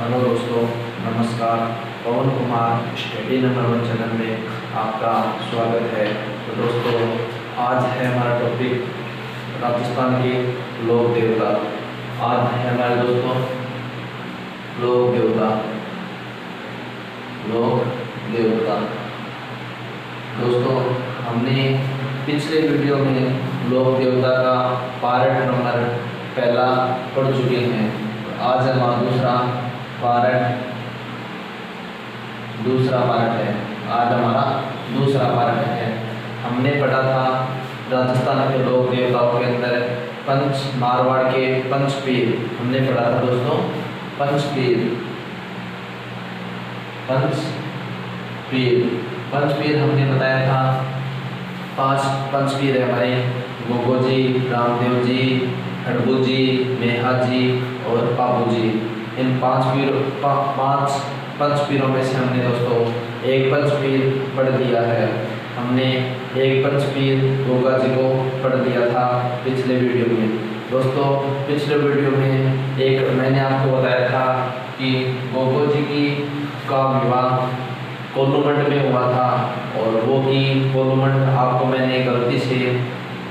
Hello दोस्तों, नमस्कार। पवन Kumar study number 1 channel में आपका स्वागत है। तो दोस्तों, आज है हमारा टॉपिक राजस्थान के लोक देवता। आज है हमारे दोस्तों लोक देवता। लोक देवता दोस्तों, हमने पिछले वीडियो में लोक देवता का पार्ट नंबर पहला पढ़ चुके हैं। आज हमारा दूसरा पार्ट है। आज हमारा दूसरा पार्ट है। हमने पढ़ा था राजस्थान के लोक देवताओं के अंदर मारवाड़ के पंचपीर। हमने पढ़ा था दोस्तों पंचपीर हमने बताया था 5 पंचपीर है हमारे: गोगो जी, रामदेव जी, हड़बू जी, मेहा जी और पापू जी। इन 5 पंचपीरों में से हमने दोस्तों एक पंचपीर पढ़ दिया है। हमने एक पंचपीर गोगा जी को पढ़ दिया था पिछले वीडियो में। दोस्तों, पिछले वीडियो में एक मैंने आपको बताया था कि गोगो जी का विवाह कोल्लूमंड में हुआ था, और वो की कोल्लूमंड आपको मैंने गलती से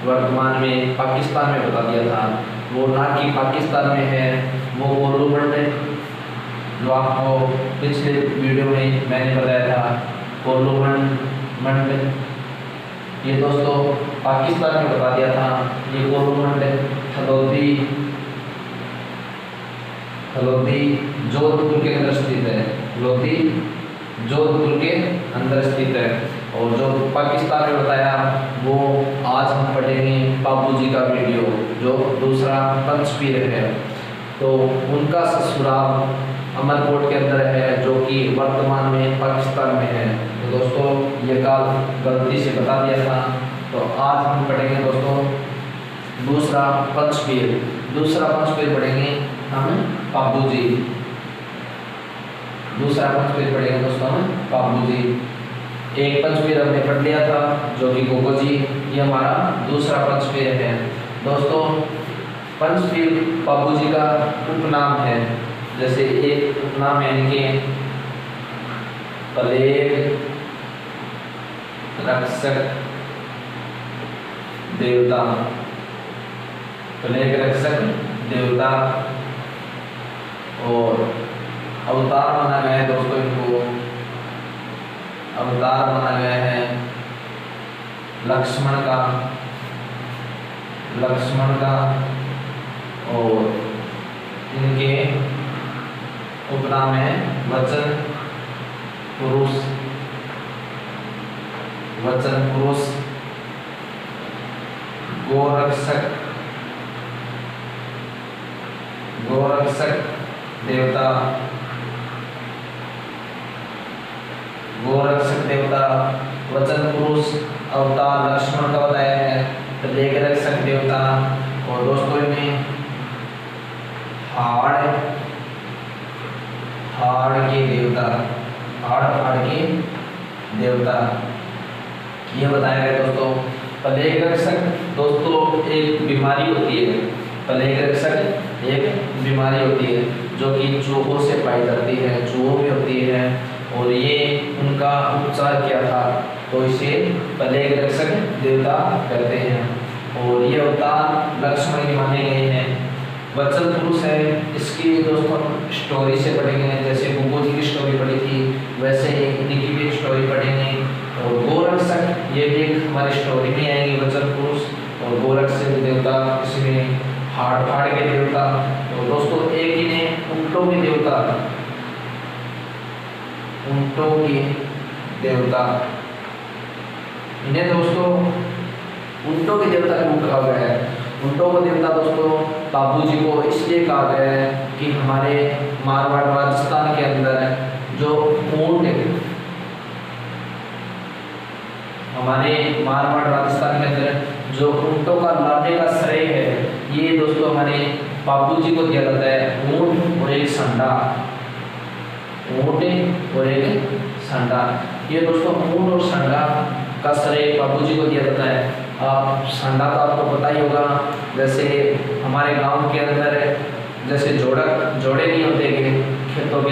वर्तमान में पाकिस्तान में बता दिया था। वो ना कि पाकिस्तान में है, वो कोल्लूमंड जो आपको पिछले वीडियो में मैंने बताया था कोल्लूमंड, ये दोस्तों पाकिस्तान में बता दिया था। ये कोल्लूमंड हलोदी जोधपुर के अंदर स्थित है। हलोदी जोधपुर के अंदर स्थित है। और जो पाकिस्तान में बताया वो आज हम पढ़ेंगे बाबू जी का वीडियो, जो दूसरा पंचपीर है। तो उनका ससुराल अमरकोट के अंदर है, जो कि वर्तमान में पाकिस्तान में है। तो दोस्तों, ये काल गलती से बता दिया था। तो आज हम पढ़ेंगे दोस्तों दूसरा पंचपीर पढ़ेंगे हम बाबू जी। दूसरा पंचपीर पढ़ेंगे दोस्तों हम बाबू जी। एक पंचपीर हमने पढ़ लिया था जो कि गोगो जी, ये हमारा दूसरा पंचपीर है। दोस्तों, पंचपीर बाबू जी का उपनाम है। जैसे एक उपनाम है इनके प्लेग रक्षक देवता, और अवतार माना गया है दोस्तों। इनको अवतार माना गया है लक्ष्मण का, और इनके उपनाम है वचन पुरुष, गोरक्षक देवता, वचन पुरुष, अवतार लक्ष्मण का बताया है, प्लेग रक्षक देवता। और दोस्तों इन्हें हाड़ के देवता ये बताया गया दोस्तों। प्लेग रक्षक दोस्तों एक बीमारी होती है। प्लेग रक्षक एक बीमारी होती है जो कि चूहों से पाई जाती है, चूहों में होती है, और ये उनका उपचार किया था, तो इसे प्लेग रक्षक देवता कहते हैं। और ये अवतार लक्ष्मण के माने गए हैं। वचन पुरुष है, इसकी दोस्तों स्टोरी से पढ़ेंगे। जैसे गोगो जी की स्टोरी पढ़ी थी, वैसे ही इनकी भी एक स्टोरी पढ़ेंगे। और गोरक्षक ये भी एक हमारी स्टोरी में आएंगे। वचन पुरुष और गोरक्षक देवता, इसमें हाड़ के देवता। तो दोस्तों एक इन्हें ऊंटों के देवता, इन्हें दोस्तों ऊंटों के देवता क्यों कहा गया है? ऊंटों को देवता दोस्तों बाबू जी को इसलिए कहा गया है कि हमारे मारवाड़ राजस्थान के अंदर जो ऊंट, हमारे मारवाड़ राजस्थान के अंदर जो ऊंटों का लाने का श्रेय है, ये दोस्तों हमारे बाबू जी को दिया जाता है। ऊंट और एक संडा, ये दोस्तों ऊंट और संडा का श्रेय बाबू जी को दिया जाता है। संडा तो आपको पता ही होगा, जैसे हमारे गांव के अंदर जैसे जोड़े नहीं होते कि खेतों के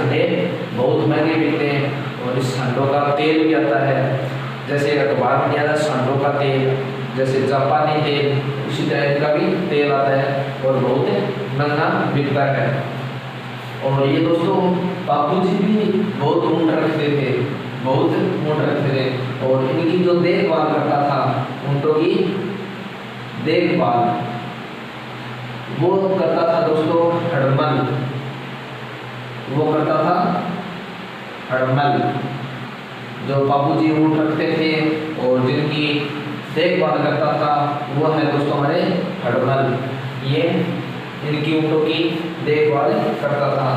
संडे बहुत महंगे बिकते हैं और इस संडों का तेल भी आता है, जैसे अखबार में दिया था संडों का तेल, जैसे जापानी तेल, उसी तरह का भी तेल आता है और बहुत महंगा बिकता है। और ये दोस्तों बापूजी भी बहुत ऊँट रखते थे, बहुत ऊँट रखते थे और इनकी जो देखभाल करता था, ऊँटों की देखभाल वो करता था दोस्तों हड़मल, वो करता था हड़मल। जो बापूजी ऊँट रखते थे और जिनकी देखभाल करता था वो है दोस्तों हमारे हड़मल, ये इनकी ऊँटों की देखभाल करता था।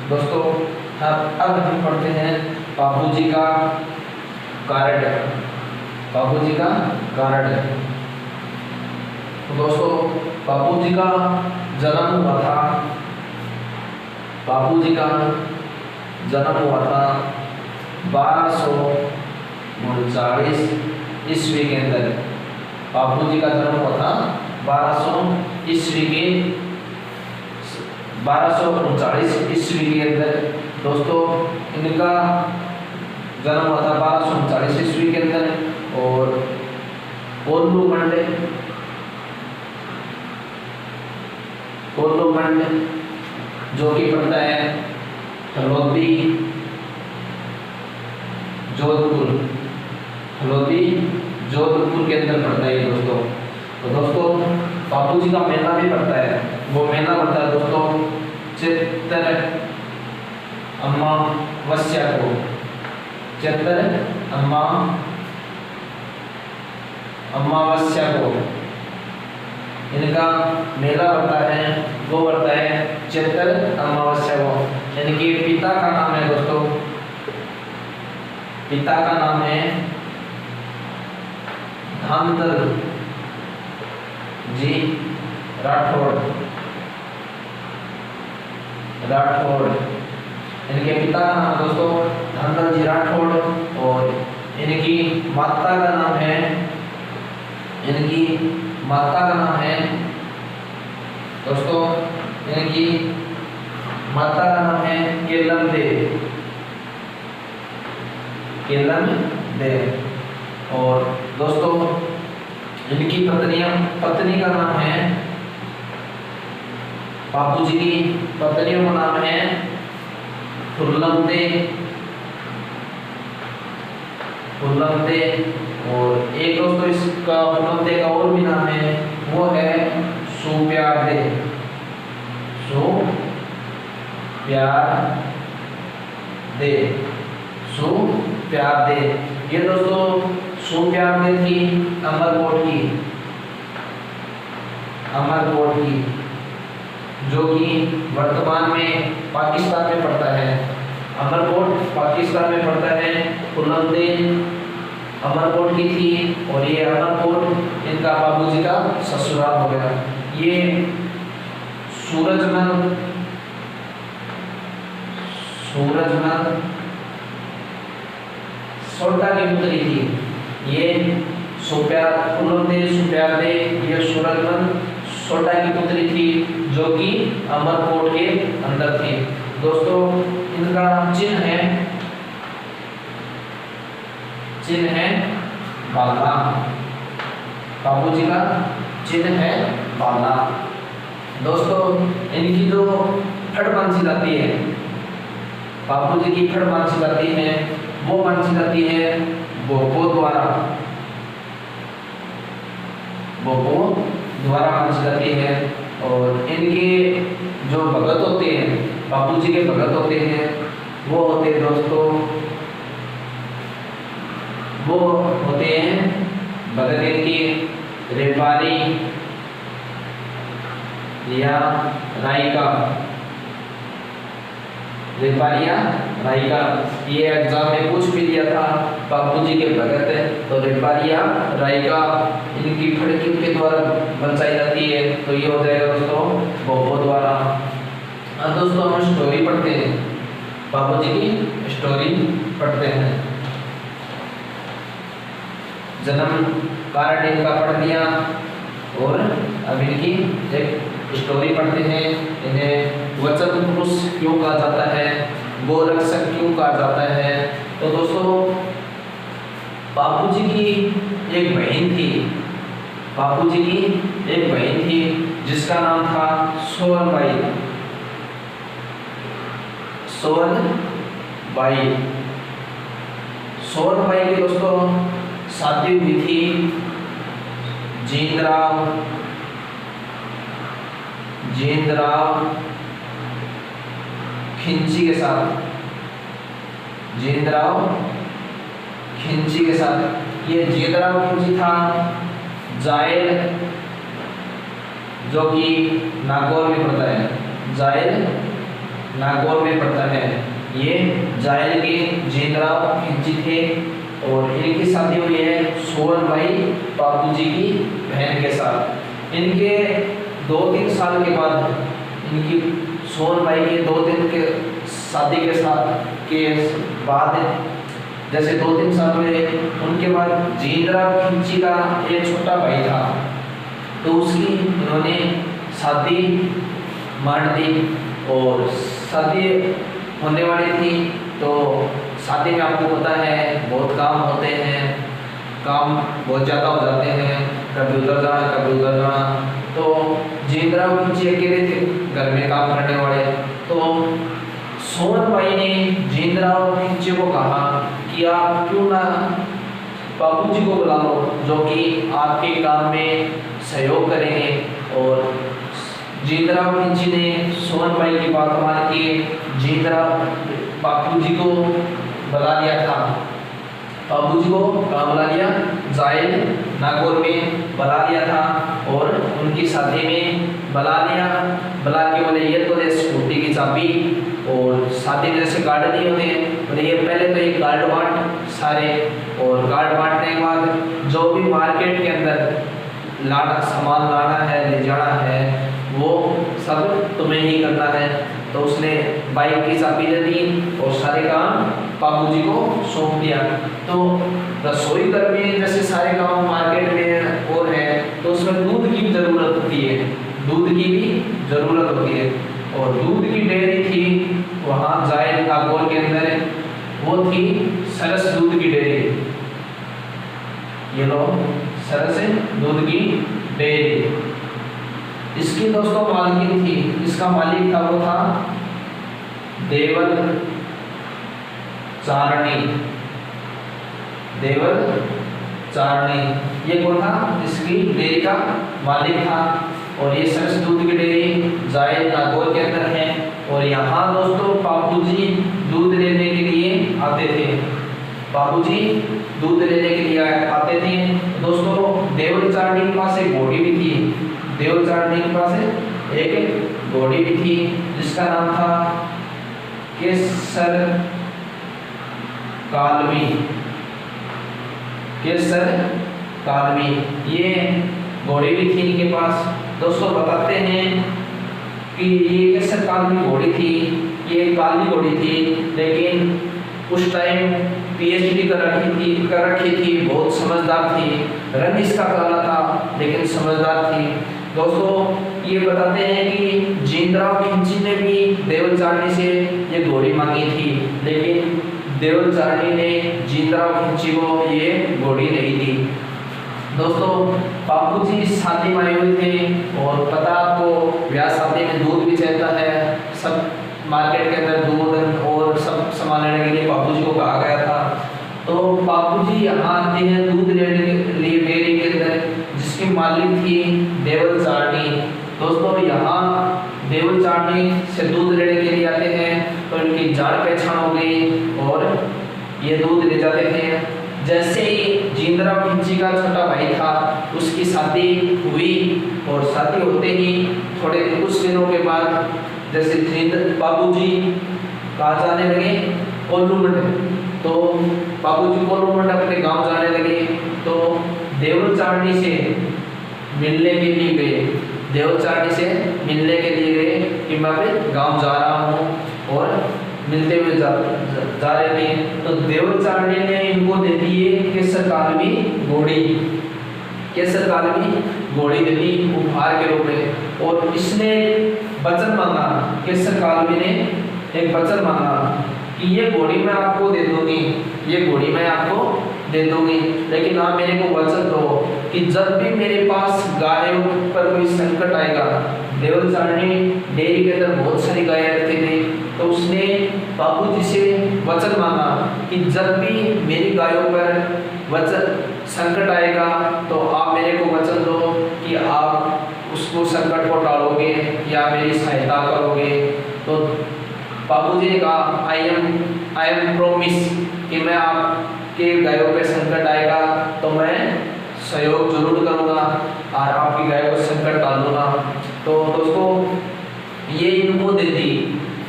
दोस्तों अब हम पढ़ते हैं बापूजी का कार्ड, बापूजी का कार्ड। तो दोस्तों बापूजी का जन्म हुआ था, बापूजी का जन्म हुआ था 1239 ईस्वी के अंदर। बापूजी का जन्म हुआ था 1239 ईस्वी के अंदर। दोस्तों इनका जन्म हुआ था 1239 ईस्वी के अंदर और कोल्लू मंड जो कि पड़ता है हलोदी जोधपुर के अंदर पड़ता है दोस्तों। तो दोस्तों बापूजी का मेला भी पड़ता है, वो मेला पड़ता है दोस्तों चैत्र अमावस्या को, चैत्र अमावस्या को इनका मेला पड़ता है, वो पड़ता है चैत्र अमावस्या को। इनके पिता का नाम है दोस्तों, पिता का नाम है धनदर जी राठौड़। इनके पिता का नाम दोस्तों धनदर जी राठौड़ और इनकी माता का नाम है, इनकी माता का नाम है दोस्तों, इनकी माता का नाम है केलम दे। और दोस्तों इनकी पत्नी का नाम है, बापूजी की पत्नियों का नाम है फुल्लम दे और एक दोस्तों इसका फुल्लम दे का और भी नाम है, वो है सुप्यार दे। ये दोस्तों सुप्यार दे थी अमरकोट की जो कि वर्तमान में पाकिस्तान में पड़ता है। अमरकोट पाकिस्तान में पड़ता है। फुल्लम दे अमरकोट की थी और ये अमरकोट इनका बाबूजी का ससुराल हो गया। ये सूरजमल सोटा की पुत्री थी। ये फुल्लम दे ये सूरजमल सोटा की पुत्री थी जो कि अमरकोट के अंदर थी। दोस्तों इनका चिन्ह है बाला, बाबूजी का चिन्ह है बाला। दोस्तों इनकी जो फट मांसी जाती है, बाबूजी की फट मांसी जाती है, वो मांसी जाती है बोपो द्वारा मांसी जाती है। और इनके जो भगत होते हैं, बापूजी के भगत होते हैं, वो होते हैं दोस्तों, वो होते हैं भगत इनकी रेपारी या रायका। ये एग्जाम में पूछ भी दिया था, बापूजी के भगत है तो रेपारिया रायका इनकी फड़की के द्वारा बचाई जाती है, तो ये हो जाएगा दोस्तों बोपो द्वारा। दोस्तों हम स्टोरी पढ़ते हैं, बापूजी की स्टोरी पढ़ते हैं। जन्म कारण इनका पढ़ दिया और अब इनकी एक स्टोरी पढ़ते हैं। इन्हें वचन पुरुष क्यों कहा जाता है, गोरक्षक क्यों कहा जाता है? तो दोस्तों बापू जी की एक बहन थी, बापू जी की एक बहन थी जिसका नाम था सोनबाई। सोनबाई की दोस्तों शादी हुई थी जींदराव खिंची के साथ। जींदराव खिंची के साथ। ये जींदराव खिंची था जायल, जो कि नागौर में पड़ता है। जायल नागौर में पड़ता है। ये जायल के जींदराव खिंची थे और इनकी शादी हुई है सोनबाई बापू जी की बहन के साथ। इनके 2-3 साल के बाद, इनकी सोनबाई के 2-3 के शादी के साथ के बाद, जैसे 2-3 साल हुए, उनके बाद जींदराव खिंची का एक छोटा भाई था, तो उसकी इन्होंने शादी मार दी। और शादी होने वाली थी, तो शादी में आपको पता है बहुत काम होते हैं, काम बहुत ज़्यादा हो जाते हैं, कभी उधर जाना कभी उधर जाना। तो जींदराव खिंची अकेले थे घर में काम करने वाले। तो सोनबाई ने जींदराव खिंची को कहा कि आप क्यों ना बापू जी को बुला लो, जो कि आपके काम में सहयोग करेंगे। और जींदराव खिंची ने सोनबाई की बात मान के जींदराव बापू जी को बुला लिया था। बापू जी को कहाँ बुला लिया? जायल नागौर में बुला लिया था और उनकी शादी में बुला लिया। बुला के बोले ये तो दे स्कूटी की चाबी, और शादी में जैसे कार्ड नहीं होते, बोले ये पहले तो ये कार्ड बांट सारे, और कार्ड बांटने के बाद जो भी मार्केट के अंदर सामान लाना है, ले जाना है, वो सब तुम्हें ही करना है। तो उसने बाइक की चाबी दे दी और सारे काम बाबू जी को सौंप दिया। तो रसोई घर में जैसे सारे काम मार्केट में और है, तो उसमें दूध की भी ज़रूरत होती है, दूध की भी ज़रूरत होती है। और दूध की डेयरी थी वहाँ जायल नागौर के अंदर, वो थी सरस दूध की डेयरी। ये लो सरस दूध की डेयरी। इसकी दोस्तों मालकिन थी, इसका मालिक था वो था देवल चारणी। ये कौन था? इसकी डेयरी का मालिक था। और ये सरस दूध की डेयरी जायल नागौर के अंदर है। और यहाँ दोस्तों बापू जी दूध लेने के लिए आते थे, बापू जी दूध लेने के लिए आते थे। दोस्तों देवल चारणी के पास एक घोड़ी भी थी, देवल चारणी के पास एक घोड़ी भी थी जिसका नाम था केसर कालवी। ये घोड़ी भी थी इनके पास। दोस्तों बताते हैं कि ये केसर कालवी घोड़ी थी, ये काली घोड़ी थी, लेकिन उस टाइम पीएचडी कर रखी थी, बहुत समझदार थी। रंग इसका काला था लेकिन समझदार थी। दोस्तों ये बताते हैं कि जींदराव खिंची ने भी देवल चारणी से ये घोड़ी मांगी थी, लेकिन देवल चारणी ने जींदराव खिंची को ये घोड़ी नहीं दी। दोस्तों बापू जी शादी में आए हुए थे, और पता आपको ब्याह शादी में दूध भी चलता है, सब मार्केट के अंदर दूध और सब सामान लेने के लिए बापू जी को कहा गया था। तो बापू जी यहाँ आते हैं दूध लेने के लिए डेयरी के अंदर, जिसकी मालिक थी देवल चारणी। दोस्तों यहाँ देवल चारणी से दूध लेने के लिए आते हैं, तो इनकी जान पहचान हो गई और ये दूध ले जाते थे। जैसे ही जींदराव खिंची का छोटा भाई था, उसकी शादी हुई, और शादी होते ही कुछ दिनों के बाद जैसे बाबू जी कहाँ जाने लगे? कोल्लूमंड। तो बाबू जी कोल्लूमंड अपने गांव जाने लगे, तो देवल चारणी से मिलने के लिए गए, देवल चारणी से मिलने के लिए गए कि मैं अपने गांव जा रहा हूँ, और मिलते हुए जा रहे थे। तो देवल चारणी ने इनको दे दी केसर कालवी घोड़ी दे दी उपहार के रूप में। और इसने वचन मांगा, केसर कालवी ने एक वचन मांगा कि ये घोड़ी मैं आपको दे दूंगी, ये घोड़ी मैं आपको दे दूंगी, लेकिन आप मेरे को वचन दो कि जब भी मेरे पास गायों पर कोई संकट आएगा। देवल चारणी डेयरी के अंदर बहुत सारी गायें रखते थे, तो उसने बाबूजी से वचन मांगा कि जब भी मेरी गायों पर वचन संकट आएगा तो आप मेरे को वचन दो कि आप उसको संकट को टालोगे या मेरी सहायता करोगे। तो बाबूजी ने कहा आई एम प्रोमिस कि मैं आपके गायों पे संकट आएगा तो मैं सहयोग जरूर करूँगा और आपकी गायों को संकट टाल दूंगा। तो दोस्तों ये इनको दे दी,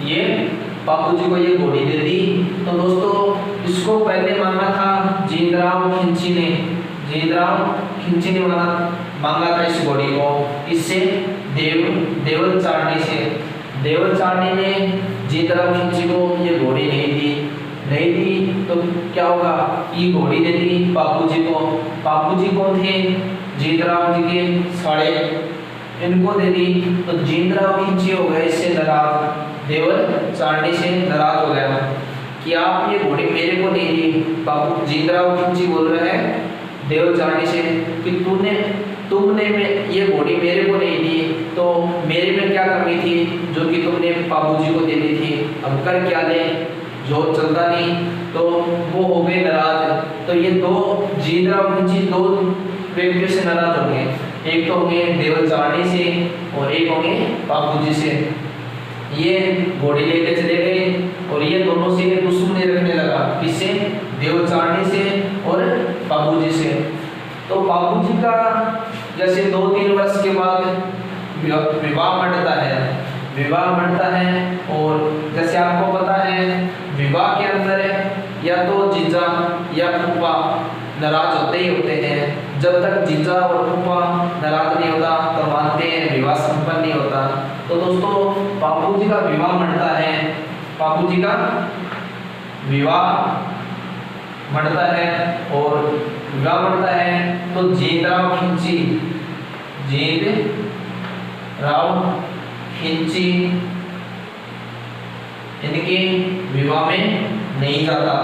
ये बाबूजी को ये घोड़ी दे दी। तो दोस्तों इसको पहले मांगा था जींदराव खिंची ने, जींदराव खिंची ने मांगा था इस घोड़ी को, इससे देवल चारणी से। देवल चारणी ने जींदराव खिंची को ये घोड़ी नहीं दी तो क्या होगा, ये घोड़ी दे दी बाबूजी को। बाबूजी कौन थे, जींदराव जी के साड़े, इनको दे दी। तो जींदराव खिंची हो गए इससे नाराज, देवल चारणी से नाराज हो गया कि आप ये घोड़ी मेरे को नहीं दी। बाबू जींदराव खिंची बोल रहे हैं देवल चारणी से कि तुमने ये घोड़ी मेरे को नहीं दी, तो मेरे में क्या कमी थी जो कि तुमने बाबूजी को दे दी थी, अब कर क्या दे, जो चलता नहीं। तो वो हो गए नाराज। तो ये दो जींदराव खिंची दो व्यक्तियों से नाराज हो गए, एक तो होंगे देवल चारणी से और एक होंगे बाबूजी से। ये घोड़ी लेके चले गए और ये दोनों से दुश्मनी रखने लगा, किससे, देवल चारणी से और बाबूजी से। तो बाबूजी का जैसे 2-3 वर्ष के बाद विवाह बढ़ता है और जैसे आपको पता है विवाह के अंदर या तो जीजा या फूफा नाराज होते ही होते हैं। जब तक जीजा और फूफा नाराज नहीं होता तो मानते हैं विवाह संपन्न नहीं होता। तो दोस्तों बाबूजी का विवाह बढ़ता है, बाबूजी का विवाह बढ़ता है और विवाह बढ़ता है तो जींदराव खिंची इनके विवाह में नहीं जाता।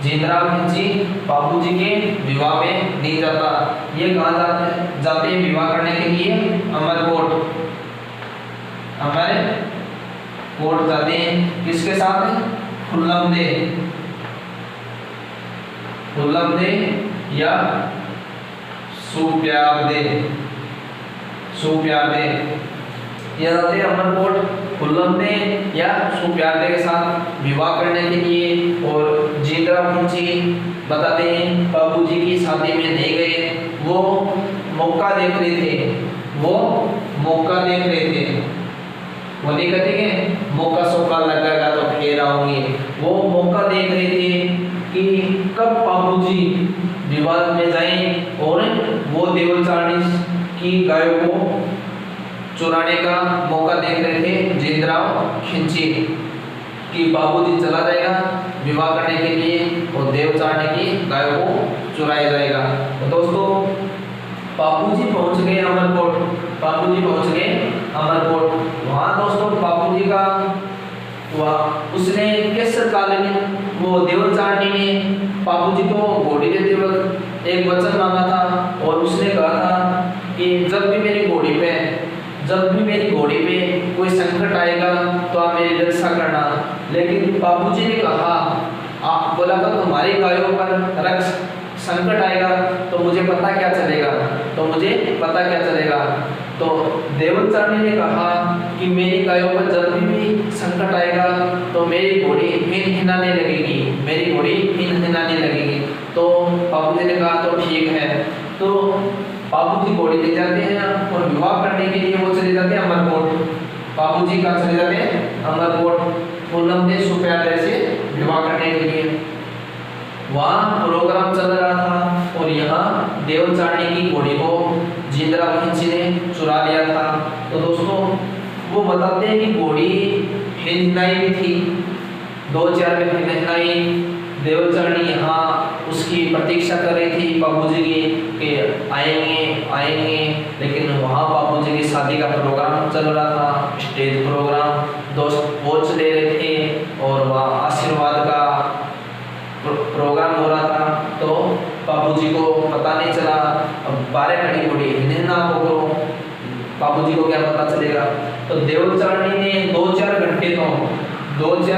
जींदराव खिंची बाबूजी के विवाह में नहीं जाता। ये कहाँ जाते हैं विवाह करने के लिए, अमरकोट जाते हैं। किसके साथ, खुल्लम दे या सुप्यार दे ये जाते हैं अमरकोट खुल्लम दे या सुप्यार दे के साथ विवाह करने के लिए। और जींदराव खिंची बताते हैं बाबूजी की शादी में नहीं गए, वो मौका देख रहे थे, वो नहीं कहते कि मौका सौका लगेगा तो फिर आऊंगी, वो मौका देख रहे थे कि कब बाबूजी विवाद में जाएं और वो देवल चारणी की गायों को चुराने का मौका देख रहे थे जींदराव खिंची कि बाबूजी चला जाएगा विवाह करने के लिए और देव चारणी की गायों को चुराया जाएगा। तो दोस्तों बाबूजी पहुंच गए अमरकोट। वहाँ दोस्तों बाबूजी का उसने किस काल में वो देवल चारणी ने बाबूजी को घोड़ी देते वक्त एक वचन मांगा था और उसने कहा था कि जब भी मेरी घोड़ी पे कोई संकट आएगा तो आप मेरी रक्षा करना। लेकिन बाबूजी ने कहा, आप बोला था तुम्हारी गायों पर संकट आएगा तो मुझे पता क्या चलेगा। तो देवल चारणी ने कहा कि मेरी गायों पर जब भी संकट आएगा तो मेरी घोड़ी हिनहिनाने लगेगी। तो बाबूजी ने कहा तो ठीक है। तो बाबूजी घोड़ी ले जाते हैं और विवाह करने के लिए वो चले जाते हैं अमरकोट। बाबूजी कहाँ चले जाते हैं, अमरकोट, खुल्लम दे सुप्यार दे से विवाह करने के लिए। वहाँ प्रोग्राम चल रहा था और यहाँ देवल चारणी की घोड़ी को जींदराव खिंची ने चुरा लिया था। तो दोस्तों वो बताते हैं कि घोड़ी हिनहिनाई भी थी, 2-4 में हिनहिनाई। देवल चारणी यहाँ उसकी प्रतीक्षा कर रही थी बाबूजी की कि आएंगे, लेकिन वहाँ बाबूजी की शादी का प्रोग्राम चल रहा था, स्टेज प्रोग्राम। दोस्त वॉच ले रहे थे बाबूजी को पता नहीं चला। अब 12 घड़ी घोड़ी इन्हें ना हो, बाबूजी को क्या पता चलेगा। तो देवचारणी ने 2-4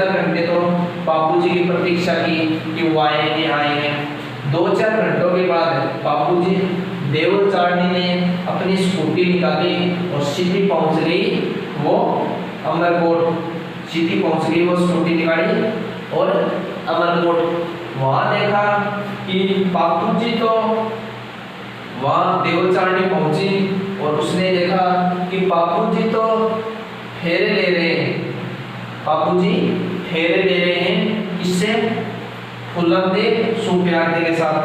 घंटे तो बाबूजी की प्रतीक्षा की कि वो आए। 2-4 घंटों के बाद बाबूजी देवचारणी ने अपनी स्कूटी निकाली और सीधी पहुंच गई वो अमरकोट। सीधी पहुंच गई वो स्कूटी निकाली और अमरकोट। वहां देखा कि बाबूजी तो वहां देवचारणी पहुंची और उसने देखा कि बाबूजी तो फेरे ले रहे हैं। बाबूजी फेरे ले रहे हैं किससे? फुलंदे सुप्यारदे के साथ।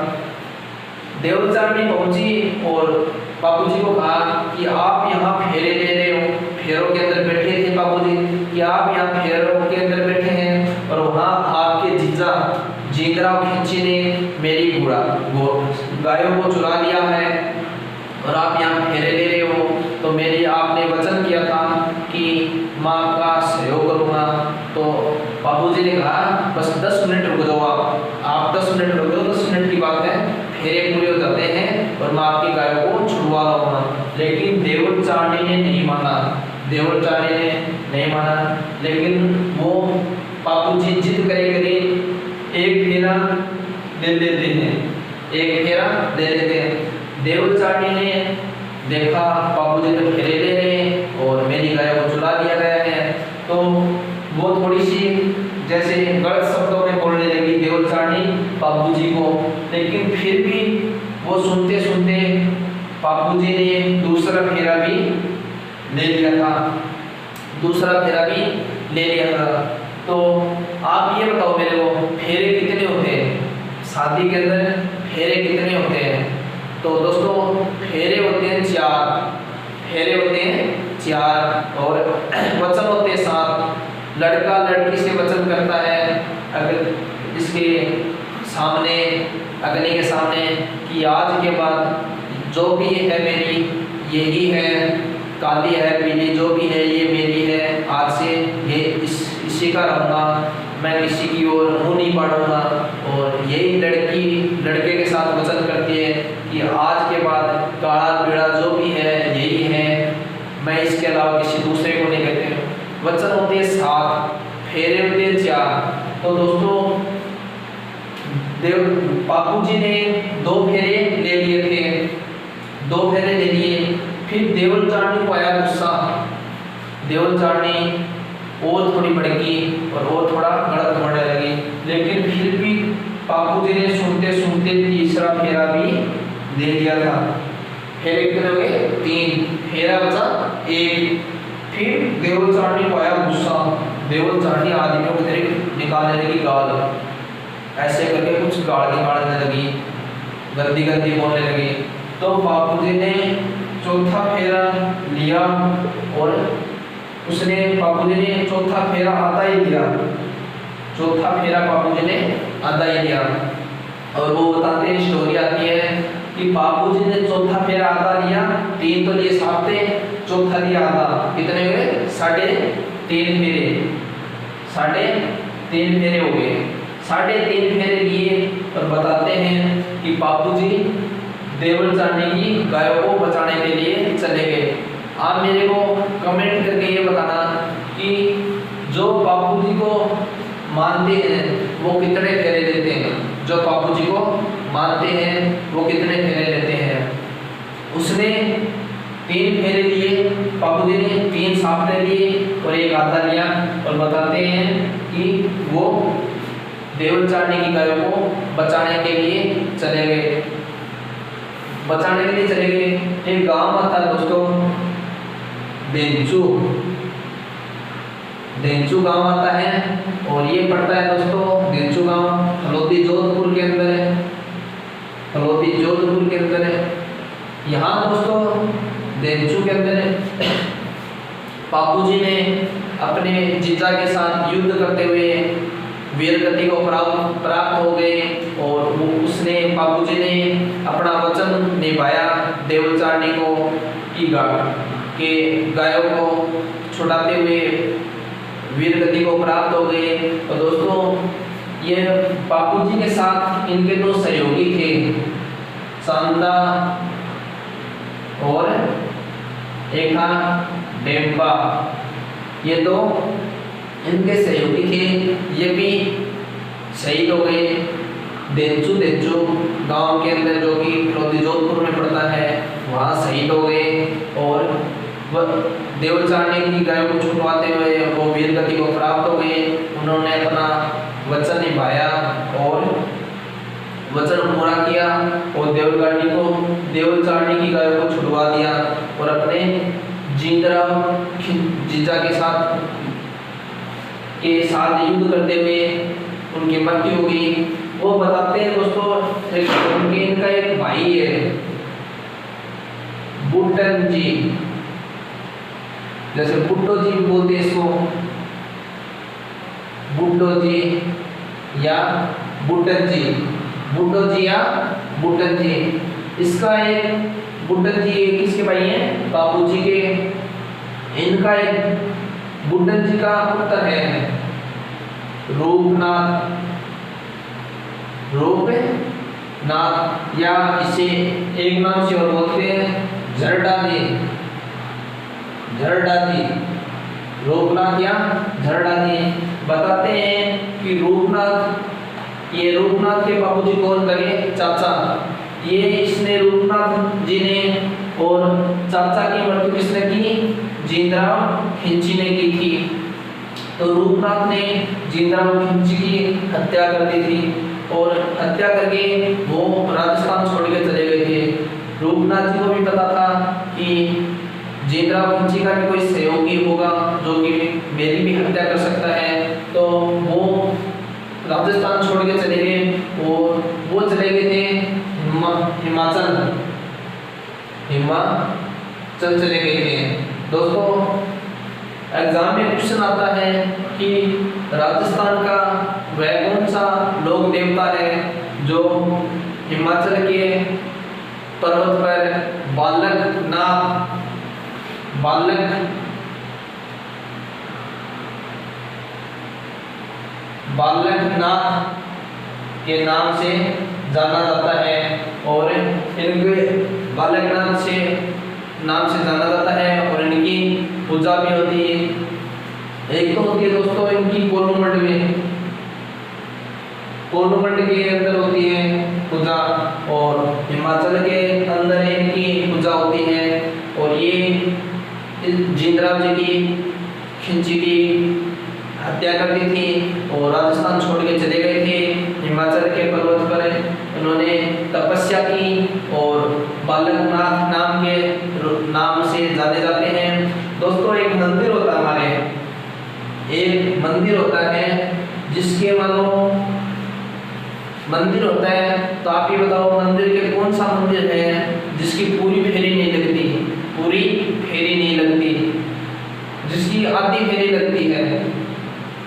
देवचारणी पहुंची और बाबूजी को कहा कि आप यहाँ फेरे ले रहे हो। फेरों के अंदर बैठे थे बाबूजी कि आप यहाँ फेरों के अंदर बैठे हैं और वहाँ आपके जीजा जींद्राव खिंची ने मेरी गायों को चुरा लिया है और आप यहाँ फेरे ले रहे हो। तो मेरी आपने वचन किया था कि मैं आपका सहयोग करूँगा। तो बाबूजी ने कहा बस 10 मिनट रुक जाओ, आप 10 मिनट रुक जाओ। 10 मिनट की बात है, फेरे पूरे हो जाते हैं और मैं आपकी गायों को छुड़वा लाऊंगा। लेकिन देवचारणी ने नहीं माना। लेकिन वो बाबूजी जिद करे एक फेरा ले लेते हैं। देवचारणी ने देखा बाबूजी तो फेरे ले रहे हैं और मेरी गायों को चुरा लिया गया है। तो वो थोड़ी सी जैसे गलत शब्दों में बोलने लगी देवचारणी बाबूजी को। लेकिन फिर भी वो सुनते बाबूजी ने दूसरा फेरा भी ले लिया था। तो आप ये बताओ मेरे को, फेरे कितने होते हैं? शादी के अंदर फेरे कितने होते हैं? तो दोस्तों फेरे होते हैं 4 और वचन होते हैं 7। लड़का लड़की से वचन करता है अगर इसके सामने, अग्नि के सामने, कि आज के बाद जो भी है मेरी यही है, काली है पीली जो भी है ये मेरी है। आज से ये इसी का रहूँगा, मैं किसी की ओर मुँह नहीं बढ़ूंगा। और यही लड़की लड़के के साथ वचन करती है कि आज के बाद काला पीला जो भी है यही है, मैं इसके अलावा किसी दूसरे को नहीं कहते। वचन होते हैं 7, फेरे होते हैं 4। तो दोस्तों बाबूजी ने 2 फेरे ले लिए थे। फिर देवचारणी को आया गुस्सा। देवचारणी और थोड़ी भड़की और थोड़ा गलत बोलने लगी। लेकिन फिर भी बाबूजी ने सुनते तीसरा फेरा भी दे दिया था। फेरे कितने हो गए? 3। फेरा बचा 1। फिर देवचारणी को आया गुस्सा। देवचारणी आदमियों की तरह निकालने लगी गाल, ऐसे करके कुछ गाल निकालने लगी, गंदी बोलने लगी। तो बाबूजी ने चौथा फेरा लिया और बाबूजी ने चौथा फेरा आधा ही दिया। और वो बताते हैं, स्टोरी आती है कि बाबूजी ने चौथा फेरा आधा लिया। 3 तो लिए साथ थे, चौथा लिया आधा। कितने हुए? 3.5 फेरे। 3.5 फेरे हो गए। 3.5 फेरे लिए और बताते हैं कि बाबूजी देवचारणी की गायों को बचाने के लिए चले गए। आप मेरे को कमेंट करके ये बताना कि जो बाबूजी को मानते हैं वो कितने फेरे लेते हैं। उसने 3 फेरे लिए, बाबूजी ने 3 साफे लिए और 1 आधा लिया। और बताते हैं कि वो देवचारणी की गायों को बचाने के लिए चले गए। एक गांव आता है दोस्तों, देंचू गांव आता है और ये पड़ता है दोस्तों, देंचू गांव हलोती जोधपुर के अंदर है। यहाँ दोस्तों देंचू के अंदर बाबूजी ने अपने जीजा के साथ युद्ध करते हुए वीरगति को प्राप्त हो गए और बाबूजी ने अपना वचन निभाया देवचारणी को कि गायों को छुड़ाते हुए वीरगति को प्राप्त हो गए। और दोस्तों ये बाबूजी के साथ इनके 2 सहयोगी थे, सांदा और एका डेम्बा, ये तो इनके सहयोगी थे, ये भी शहीद हो गए। देंचू गांव के अंदर जो कि लोधी जोधपुर में पड़ता है, वहाँ शहीद हो गए। और देवल चारणी की गायों को छुड़वाते हुए वो वीर गति को प्राप्त हो गए। उन्होंने अपना वचन निभाया और वचन पूरा किया और देवल चारणी की गायों को छुड़वा दिया और अपने जीजा के साथ युद्ध करते हुए उनकी मृत्यु हो गई। वो बताते हैं दोस्तों, इनका एक भाई है बुट्टन जी, जैसे बुट्टो जी बोलते हैं इसको, बुट्टो जी या बुट्टन जी, बुट्टो जी या बुट्टन जी। इसका एक बुट्टन जी किसके भाई हैं? बापू जी के। इनका एक बुट्टन जी का पुत्र है रूपनाथ या इसे एक नाम से और बोलते हैं झरडादी, रूपनाथ या झरडादी। बताते हैं कि रूपनाथ के बाबूजी कौन लगे? चाचा। ये इसने रूपनाथ जी ने और चाचा की मृत्यु किसने की? जींदराव खिंची ने की थी। तो रूपनाथ ने जींदराव खिंची की हत्या कर दी थी और हत्या करके वो राजस्थान छोड़ के चले गए थे। रूपनाथ जी को भी पता था कि जींदराव खिंची का भी कोई सहयोगी होगा जो कि मेरी भी हत्या कर सकता है, तो वो राजस्थान छोड़ के चले गए और वो चले गए थे हिमाचल चले गए थे। दोस्तों एग्जाम में क्वेश्चन आता है कि राजस्थान का वह कौन सा लोक देवता है जो हिमाचल के पर्वत पर बालकनाथ के नाम से जाना जाता है और इनके बालकनाथ से नाम से जाना जाता है और इनकी पूजा भी होती है। एक तो होती है दोस्तों इनकी कोलूमंड के अंदर होती है पूजा और हिमाचल के अंदर इनकी पूजा होती है। और ये जींदराव जी की खिंची की हत्या कर दी थी और राजस्थान छोड़ के चले गए थे। हिमाचल के पर्वत पर उन्होंने तपस्या की और बालकनाथ नाम से जाने जाते हैं। दोस्तों एक मंदिर होता है जिसके मंदिर होता है, तो आप ये बताओ मंदिर के कौन सा मंदिर है जिसकी पूरी फेरी नहीं लगती, जिसकी आधी फेरी लगती है?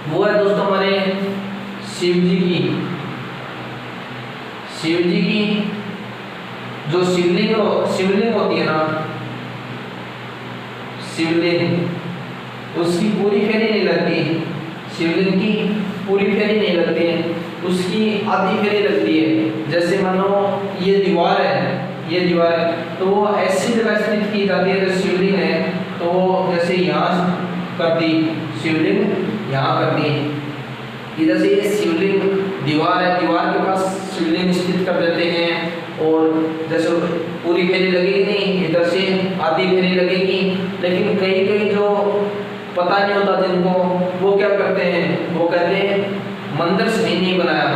वो है दोस्तों हमारे शिव जी की जो शिवलिंग होती है ना, उसकी पूरी फेरी नहीं लगती। शिवलिंग की पूरी फेरी नहीं लगती है, उसकी आधी फेरी लगती है। जैसे मानो ये दीवार है तो वो ऐसी जगह स्थित की जाती है। जैसे शिवलिंग है तो वो जैसे यहाँ कर दी शिवलिंग, यहाँ कर दी, इधर से ये शिवलिंग दीवार है, दीवार के पास शिवलिंग स्थित कर देते हैं। और जैसे पूरी फेरी लगेगी नहीं, इधर से आधी फेरी लगेगी। लेकिन कई जो पता नहीं होता जिनको, वो क्या करते हैं, वो कहते हैं मंदिर सही नहीं बनाया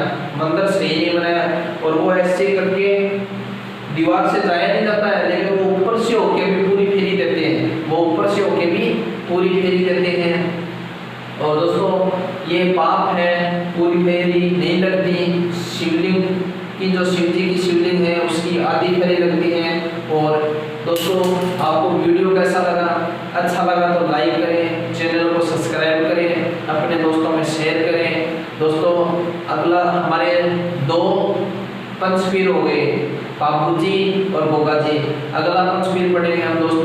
और वो ऐसे करके दीवार से जाया नहीं जाता है, लेकिन वो ऊपर से होके भी पूरी फेरी देते हैं। और दोस्तों ये पाप है, पूरी फेरी नहीं लगती। शिवलिंग की जो शिव जी की शिवलिंग है उसकी आधी फेरी लगती है। और दोस्तों आपको वीडियो कैसा लगा? अच्छा लगा तो लाइक करें, चैनल को सब्सक्राइब करें, अपने दोस्तों में शेयर करें। दोस्तों अगला हमारे 2 पंचपीर हो गए, बाबू जी और गोगा जी। अगला पंचपीर पढ़ेंगे हम दोस्तों